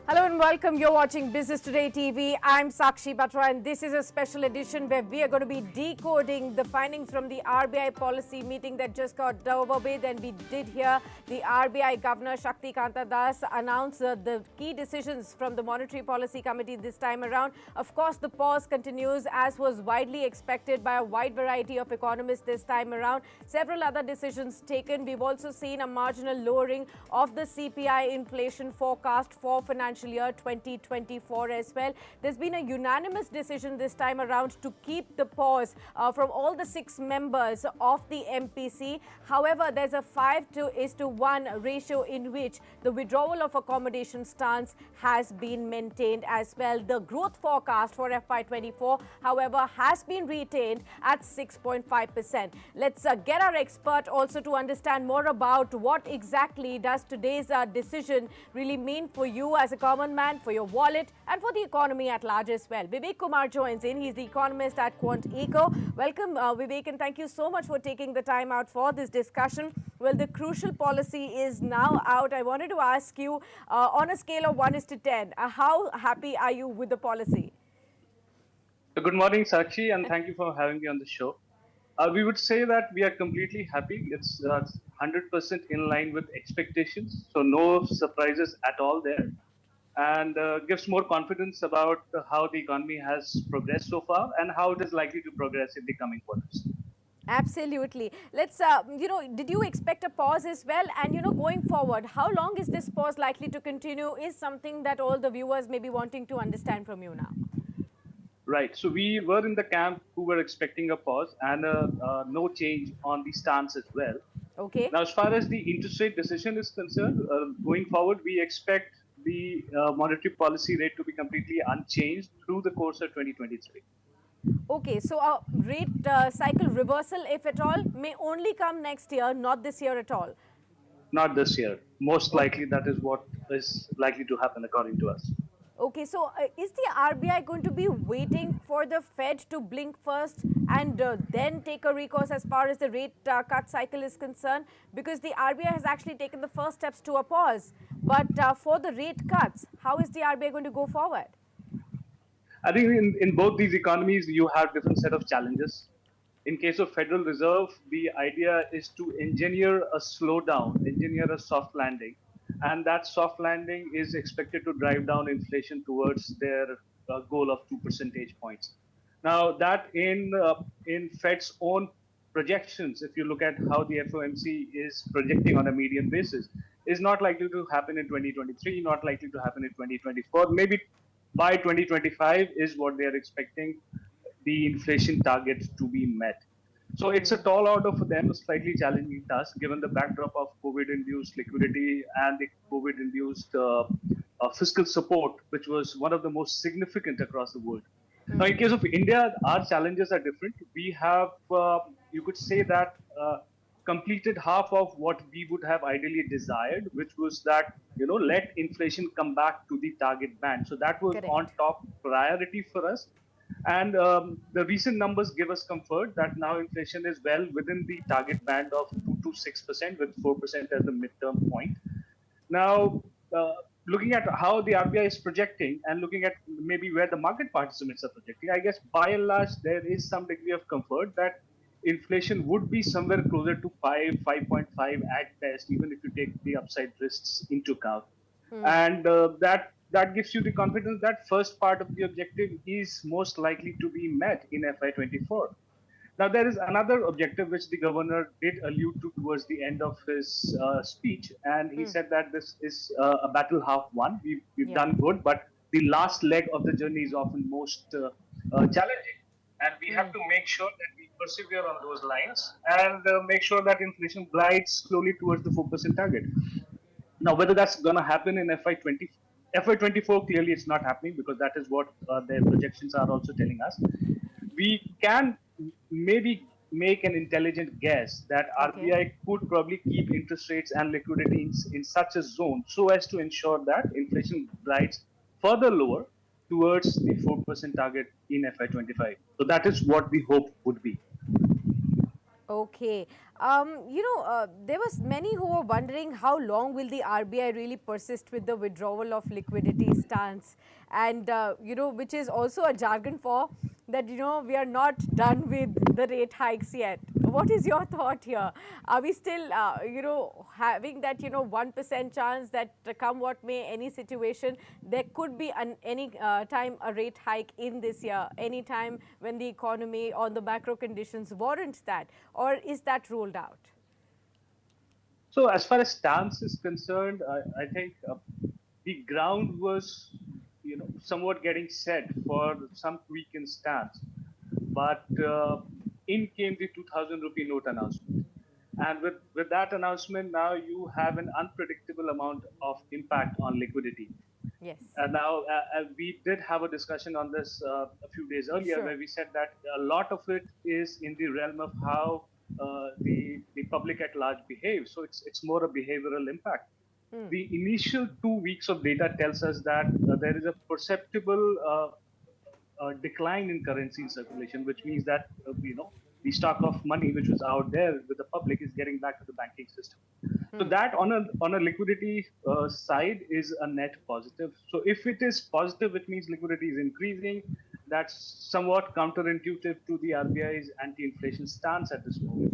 Hello and welcome. You're watching Business Today TV. I'm Sakshi Batra and this is a special edition where we are going to be decoding the findings from the RBI policy meeting that just got over with. And we did hear the RBI Governor Shakti Kanta Das announce the key decisions from the Monetary Policy Committee this time around. Of course, the pause continues as was widely expected by a wide variety of economists this time around. Several other decisions taken. We've also seen a marginal lowering of the CPI inflation forecast for financial year 2024 as well. There's been a unanimous decision this time around to keep the pause from all the 6 members of the MPC. However, there's a 5:1 ratio in which the withdrawal of accommodation stance has been maintained as well. The growth forecast for FY24, however, has been retained at 6.5%. Let's get our expert also to understand more about what exactly does today's decision really mean for you as a common man, for your wallet and for the economy at large as well. Vivek Kumar joins in. He's the economist at Quant Eco. Welcome, Vivek, and thank you so much for taking the time out for this discussion. Well, the crucial policy is now out. I wanted to ask you, on a scale of 1:10, how happy are you with the policy? Good morning, Sakshi, and thank you for having me on the show. We would say that we are completely happy. It's 100% in line with expectations, so no surprises at all there, and gives more confidence about how the economy has progressed so far and how it is likely to progress in the coming quarters. Absolutely. Let's, did you expect a pause as well? And, going forward, how long is this pause likely to continue is something that all the viewers may be wanting to understand from you now. Right. So we were in the camp who were expecting a pause and no change on the stance as well. Okay. Now, as far as the interest rate decision is concerned, going forward, we expect the monetary policy rate to be completely unchanged through the course of 2023. Okay, so a rate cycle reversal, if at all, may only come next year, not this year at all. Not this year. Most likely that is what is likely to happen according to us. Okay, so is the RBI going to be waiting for the Fed to blink first and then take a recourse as far as the rate cut cycle is concerned? Because the RBI has actually taken the first steps to a pause. But for the rate cuts, how is the RBI going to go forward? I think in both these economies, you have different set of challenges. In case of Federal Reserve, the idea is to engineer a slowdown, engineer a soft landing. And that soft landing is expected to drive down inflation towards their goal of 2 percentage points. Now, that in Fed's own projections, if you look at how the FOMC is projecting on a median basis, is not likely to happen in 2023, not likely to happen in 2024. Maybe by 2025 is what they are expecting the inflation target to be met. So it's a tall order for them, a slightly challenging task, given the backdrop of COVID-induced liquidity and the COVID-induced fiscal support, which was one of the most significant across the world. Now, in case of India, our challenges are different. We have, you could say that, completed half of what we would have ideally desired, which was that, let inflation come back to the target band. So that was Correct. on top priority for us. And the recent numbers give us comfort that now inflation is well within the target band of 2 to 6%, with 4% as the midterm point. Now, looking at how the RBI is projecting and looking at maybe where the market participants are projecting, I guess by and large, there is some degree of comfort that inflation would be somewhere closer to 5.5 at best, even if you take the upside risks into account. And that gives you the confidence that first part of the objective is most likely to be met in FY24. Now, there is another objective which the governor did allude to towards the end of his speech, and he said that this is a battle half won. We've done good, but the last leg of the journey is often most challenging. And we have to make sure that we persevere on those lines and make sure that inflation glides slowly towards the 4% target. Now, whether that's going to happen in FY24, clearly it's not happening, because that is what their projections are also telling us. We can maybe make an intelligent guess that RBI could probably keep interest rates and liquidity in such a zone so as to ensure that inflation glides further lower towards the 4% target in FY25. So that is what the hope would be. Okay. There was many who were wondering how long will the RBI really persist with the withdrawal of liquidity stance, and which is also a jargon for that. We are not done with the rate hikes yet. What is your thought here? Are we still, having that 1% chance that come what may, any situation, there could be any time a rate hike in this year, any time when the economy or the macro conditions warrant that, or is that ruled out? So as far as stance is concerned, I think the ground was, somewhat getting set for some tweak in stance. But in came the 2000 rupee note announcement. And with that announcement, now you have an unpredictable amount of impact on liquidity. Yes. Now, we did have a discussion on this a few days earlier, Sure. where we said that a lot of it is in the realm of how the public at large behaves. So it's more a behavioral impact. The initial 2 weeks of data tells us that there is a perceptible decline in currency in circulation, which means that the stock of money which was out there with the public is getting back to the banking system. So that on a liquidity side is a net positive. So if it is positive, which means liquidity is increasing, that's somewhat counterintuitive to the RBI's anti-inflation stance at this moment.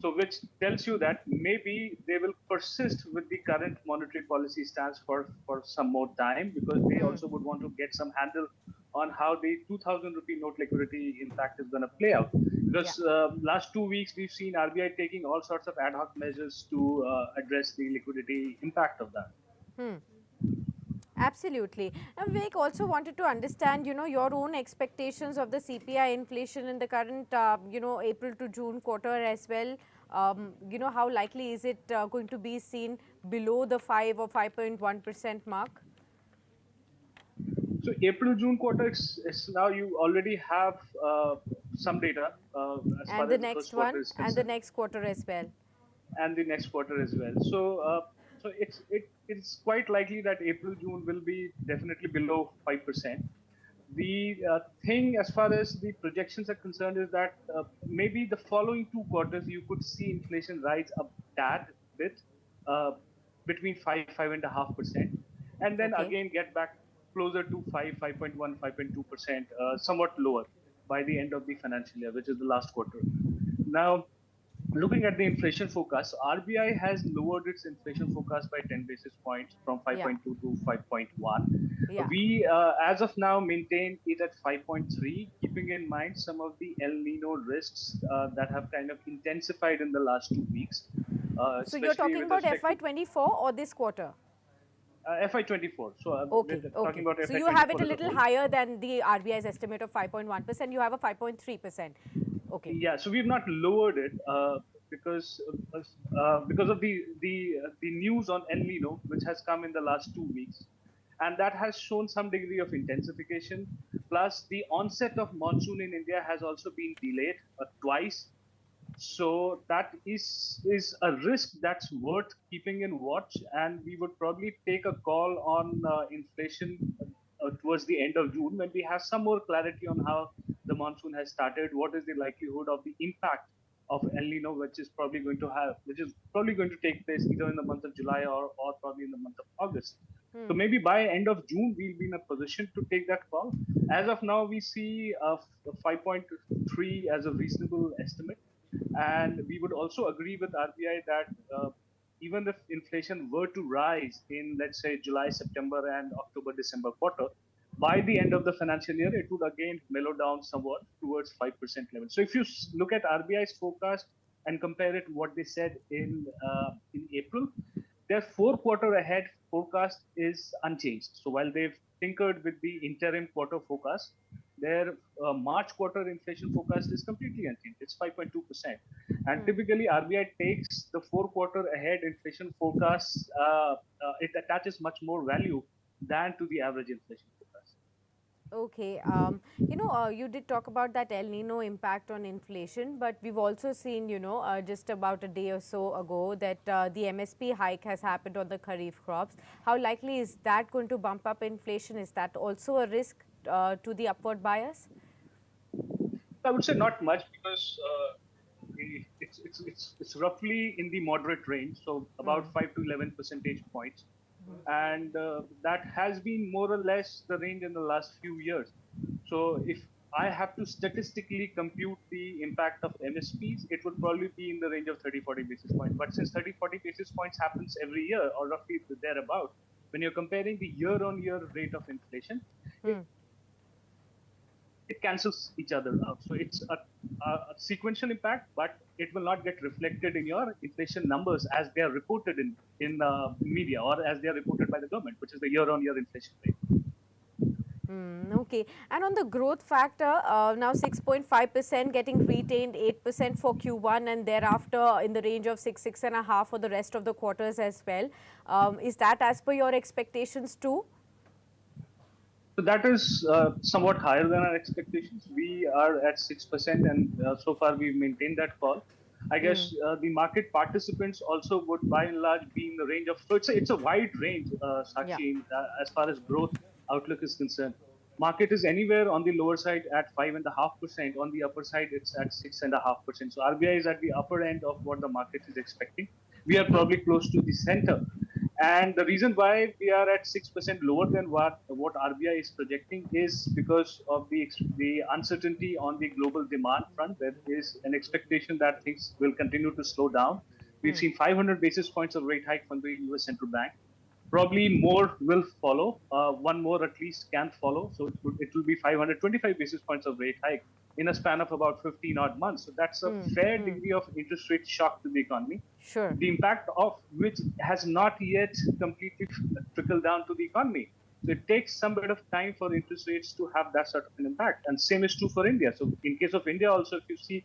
So which tells you that maybe they will persist with the current monetary policy stance for some more time, because they also would want to get some handle on how the 2000 rupee note liquidity impact is going to play out. Yeah. Because last 2 weeks we've seen RBI taking all sorts of ad hoc measures to address the liquidity impact of that. Absolutely. And Vivek, also wanted to understand, your own expectations of the CPI inflation in the current, April to June quarter as well. How likely is it going to be seen below the 5 or 5.1% mark? So April June quarter, it's now you already have some data as And far the as the first next quarter one, is and the concerned, next quarter as well. and the next quarter as well. So it's quite likely that April June will be definitely below 5%. The thing as far as the projections are concerned is that maybe the following 2 quarters you could see inflation rise a tad bit, uh, between 5.5%, and then Okay. again get back closer to 5.1, 5.2%, somewhat lower by the end of the financial year, which is the last quarter. Now, looking at the inflation forecast, RBI has lowered its inflation forecast by 10 basis points from Yeah. 5.2 to 5.1. Yeah. We, as of now, maintain it at 5.3, keeping in mind some of the El Nino risks that have kind of intensified in the last 2 weeks, So you're especially talking with about respect to FY24 or this quarter? FI24. So we're Okay, talking okay. about So you have it FI24 a as a little whole. higher than the RBI's estimate of 5.1%. You have a 5.3%. Okay. Yeah, so we've not lowered it because of the news on El Nino, which has come in the last 2 weeks, and that has shown some degree of intensification. Plus, the onset of monsoon in India has also been delayed twice, so that is a risk that's worth keeping in watch, and we would probably take a call on inflation towards the end of June, when we have some more clarity on how the monsoon has started, what is the likelihood of the impact of El Nino, which is probably going to take place either in the month of July or probably in the month of August. So maybe by end of June, we'll be in a position to take that call. As of now, we see 5.3 as a reasonable estimate. And we would also agree with RBI that even if inflation were to rise in, let's say, July, September, and October, December quarter, by the end of the financial year, it would again mellow down somewhat towards 5% level. So if you look at RBI's forecast and compare it to what they said in April, their 4 quarter ahead forecast is unchanged. So while they've tinkered with the interim quarter forecast, their March quarter inflation forecast is completely unchanged. It's 5.2%. And typically, RBI takes the 4 quarter ahead inflation forecast, it attaches much more value than to the average inflation forecast. Okay. You did talk about that El Nino impact on inflation, but we've also seen, just about a day or so ago that the MSP hike has happened on the Kharif crops. How likely is that going to bump up inflation? Is that also a risk to the upward bias? I would say not much, because it's roughly in the moderate range, so about 5 to 11 percentage points, and that has been more or less the range in the last few years. So if I have to statistically compute the impact of MSPs, it would probably be in the range of 30-40 basis points. But since 30-40 basis points happens every year, or roughly thereabout, when you're comparing the year-on-year rate of inflation, it cancels each other out. So it's a sequential impact, but it will not get reflected in your inflation numbers as they are reported in media, or as they are reported by the government, which is the year-on-year inflation rate. Okay. And on the growth factor, now 6.5% getting retained, 8% for Q1, and thereafter in the range of 6.5 for the rest of the quarters as well. Is that as per your expectations too? So that is somewhat higher than our expectations. We are at 6%, and so far we've maintained that call. I guess the market participants also would, by and large, be in the range of. So it's a wide range, Yeah. Sakshi, as far as growth outlook is concerned. Market is anywhere on the lower side at 5.5%. On the upper side, it's at 6.5%. So RBI is at the upper end of what the market is expecting. We are probably close to the center. And the reason why we are at 6% lower than what RBI is projecting is because of the uncertainty on the global demand front. There is an expectation that things will continue to slow down. We've seen 500 basis points of rate hike from the US Central Bank. Probably more will follow. One more at least can follow. So it will be 525 basis points of rate hike in a span of about 15 odd months. So that's a fair degree of interest rate shock to the economy. Sure. The impact of which has not yet completely trickled down to the economy. So it takes some bit of time for interest rates to have that sort of an impact. And same is true for India. So in case of India also, if you see,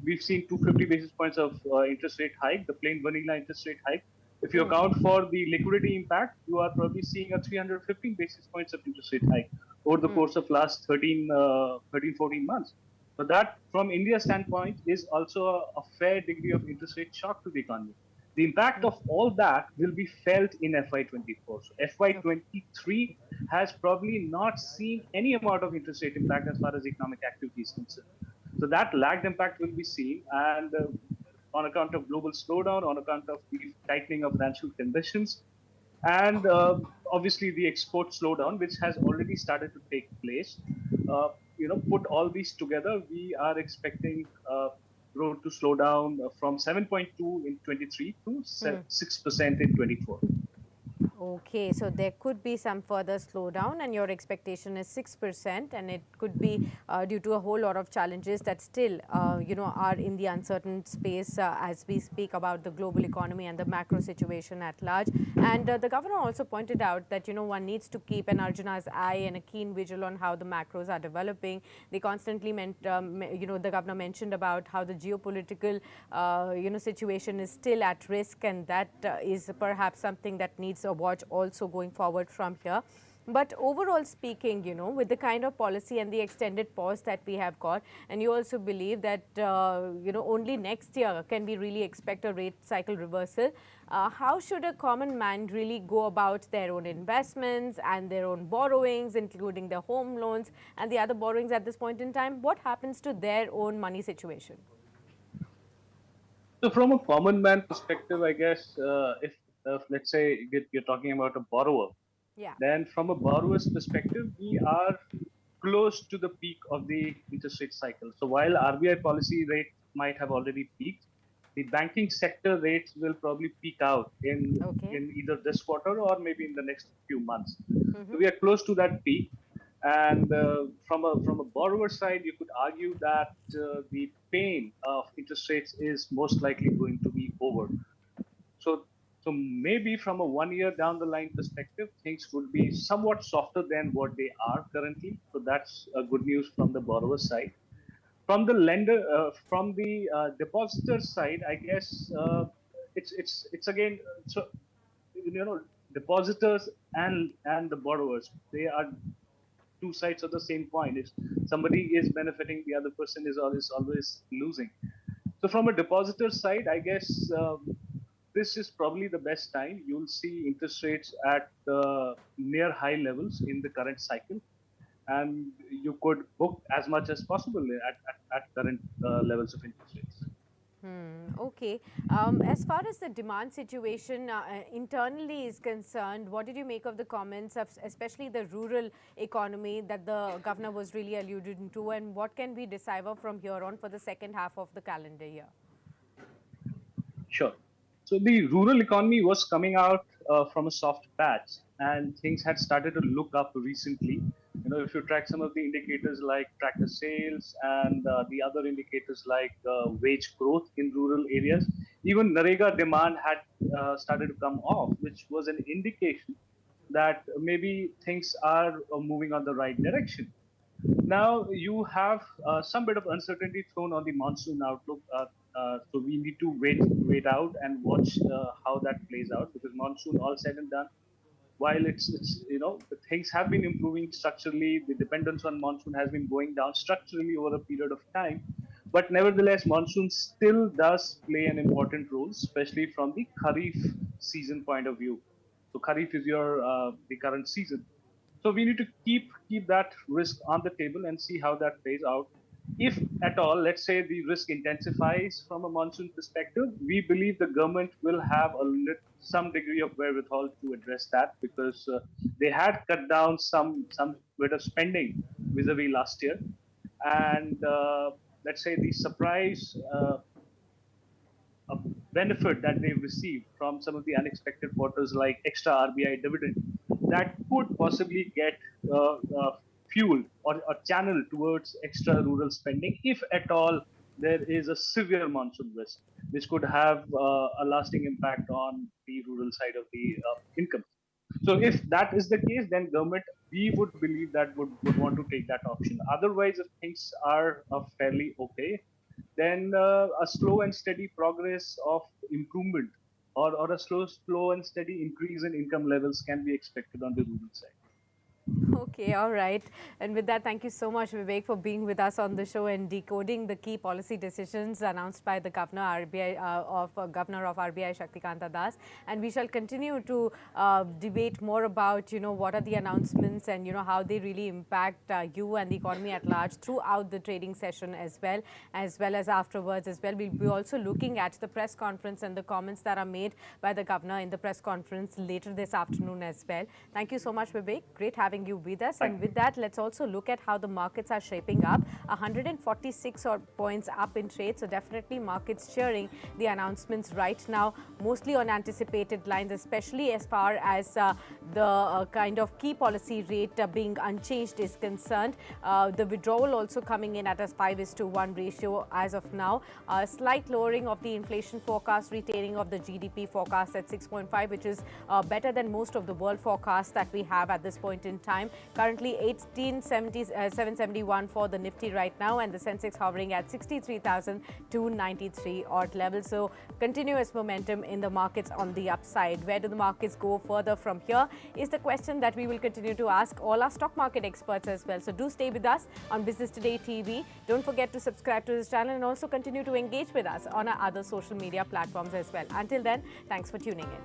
we've seen 250 basis points of interest rate hike, the plain vanilla interest rate hike. If you account for the liquidity impact, you are probably seeing a 315 basis points of interest rate hike over the course of last 13, 14 months. So that, from India's standpoint, is also a fair degree of interest rate shock to the economy. The impact of all that will be felt in FY24. So FY23 has probably not seen any amount of interest rate impact as far as economic activity is concerned. So that lagged impact will be seen, and on account of global slowdown, on account of the tightening of financial conditions, and obviously the export slowdown, which has already started to take place. Put all these together, we are expecting growth to slow down from 7.2 in 23 to 6% in 24. Okay, so there could be some further slowdown, and your expectation is 6%, and it could be due to a whole lot of challenges that still, are in the uncertain space as we speak about the global economy and the macro situation at large. And the governor also pointed out that, one needs to keep an Arjuna's eye and a keen vigil on how the macros are developing. They constantly the governor mentioned about how the geopolitical, situation is still at risk, and that is perhaps something that needs a watch also going forward from here. But overall speaking, with the kind of policy and the extended pause that we have got, and you also believe that, only next year can we really expect a rate cycle reversal, how should a common man really go about their own investments and their own borrowings, including their home loans and the other borrowings at this point in time? What happens to their own money situation? So from a common man perspective, I guess, if let's say you're talking about a borrower, Yeah. then from a borrower's perspective, we are close to the peak of the interest rate cycle. So while RBI policy rate might have already peaked, the banking sector rates will probably peak out Okay. in either this quarter or maybe in the next few months. So we are close to that peak. And from a borrower side, you could argue that the pain of interest rates is most likely going to be over. So, so maybe from a 1 year down the line perspective, things would be somewhat softer than what they are currently. So that's good news from the borrower side. From the lender, from the depositor side, I guess it's again so depositors and the borrowers, they are two sides of the same coin. If somebody is benefiting, the other person is always losing. So from a depositor side, I guess this is probably the best time. You'll see interest rates at near high levels in the current cycle, and you could book as much as possible at current levels of interest rates. Okay. As far as the demand situation internally is concerned, what did you make of the comments of especially the rural economy that the governor was really alluding to, and what can we decipher from here on for the second half of the calendar year? Sure. So the rural economy was coming out from a soft patch, and things had started to look up recently. If you track some of the indicators like tractor sales and the other indicators like wage growth in rural areas, even Narega demand had started to come off, which was an indication that maybe things are moving on the right direction. Now you have some bit of uncertainty thrown on the monsoon outlook. So we need to wait out and watch how that plays out, because monsoon all said and done, while it's the things have been improving structurally, the dependence on monsoon has been going down structurally over a period of time. But nevertheless, monsoon still does play an important role, especially from the Kharif season point of view. So Kharif is your the current season. So we need to keep that risk on the table and see how that plays out. If at all, let's say the risk intensifies from a monsoon perspective, we believe the government will have some degree of wherewithal to address that, because they had cut down some bit of spending vis-a-vis last year, and let's say the surprise a benefit that they've received from some of the unexpected quarters, like extra RBI dividend, that could possibly get fueled or channeled towards extra rural spending, if at all there is a severe monsoon risk, which could have a lasting impact on the rural side of the income. So if that is the case, then government, we would believe that would want to take that option. Otherwise, if things are fairly okay, then a slow and steady progress of improvement, or a slow and steady increase in income levels can be expected on the rural side. Okay, all right. And with that, thank you so much, Vivek, for being with us on the show and decoding the key policy decisions announced by the Governor Governor of RBI, Shaktikanta Das. And we shall continue to debate more about, what are the announcements and, how they really impact you and the economy at large throughout the trading session as well as afterwards as well. We'll be also looking at the press conference and the comments that are made by the Governor in the press conference later this afternoon as well. Thank you so much, Vivek. Great having you with us. And with that, let's also look at how the markets are shaping up. 146 odd points up in trade. So definitely markets cheering the announcements right now, mostly on anticipated lines, especially as far as the kind of key policy rate being unchanged is concerned. The withdrawal also coming in at a 5:1 ratio as of now. A slight lowering of the inflation forecast, retaining of the GDP forecast at 6.5, which is better than most of the world forecasts that we have at this point in time. Currently 771 for the Nifty right now, and the Sensex hovering at 63,293 odd levels. So continuous momentum in the markets on the upside. Where do the markets go further from here is the question that we will continue to ask all our stock market experts as well. So do stay with us on Business Today TV. Don't forget to subscribe to this channel and also continue to engage with us on our other social media platforms as well. Until then, thanks for tuning in.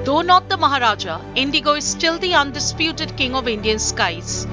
Though not the Maharaja, Indigo is still the undisputed king of Indian skies.